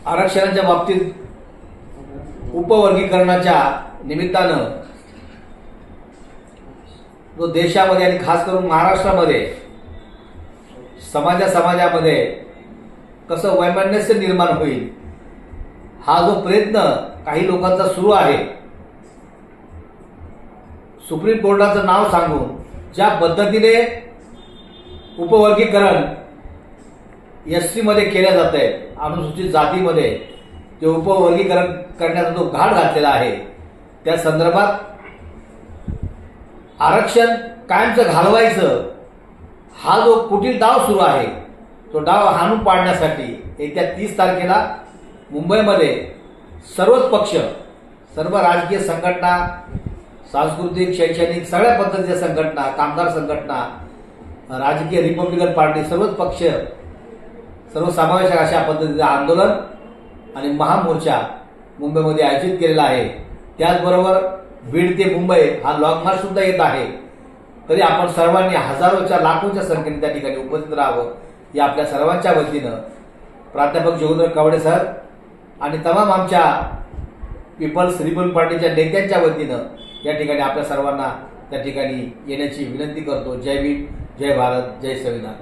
आरक्षणाच्या बाबतीत उपवर्गीकरणाच्या निमित्तानं जो देशामध्ये आणि खास करून महाराष्ट्रामध्ये समाजामध्ये कसं वैमनस्य निर्माण होईल हा जो प्रयत्न काही लोकांचा सुरू आहे, सुप्रीम कोर्टाचं नाव सांगून ज्या पद्धतीने उपवर्गीकरण एसटी मध्ये केल्या जात आहे, अनुसूचित जातीमध्ये जे उपवर्गीकरण करण्याचा जो घाट घातलेला आहे, त्या संदर्भात आरक्षण कायमचं घालवायचं हा जो कुटील डाव सुरू आहे, तो डाव हाणून पाडण्यासाठी येत्या 30 तारखेला मुंबईमध्ये सर्वच पक्ष, सर्व राजकीय संघटना, सांस्कृतिक, शैक्षणिक सगळ्या पद्धतीच्या संघटना, कामगार संघटना, राजकीय रिपब्लिकन पार्टी, सर्वच पक्ष, सर्व समावेशक अशा पद्धतीचं आंदोलन आणि महामोर्चा मुंबईमध्ये आयोजित केलेला आहे. त्याचबरोबर बीड ते मुंबई हा लॉंग मार्च सुद्धा येत आहे. तरी आपण सर्वांनी हजारोच्या लाखोच्या संख्येने त्या ठिकाणी उपस्थित राहावं या आपल्या सर्वांच्या वतीनं प्राध्यापक जोगेंद्र कवडे सर आणि तमाम आमच्या पीपल्स रिपब्लिकन पार्टीच्या नेत्यांच्या वतीनं या ठिकाणी आपल्या सर्वांना त्या ठिकाणी येण्याची विनंती करतो. जय भीम, जय भारत, जय संविधान.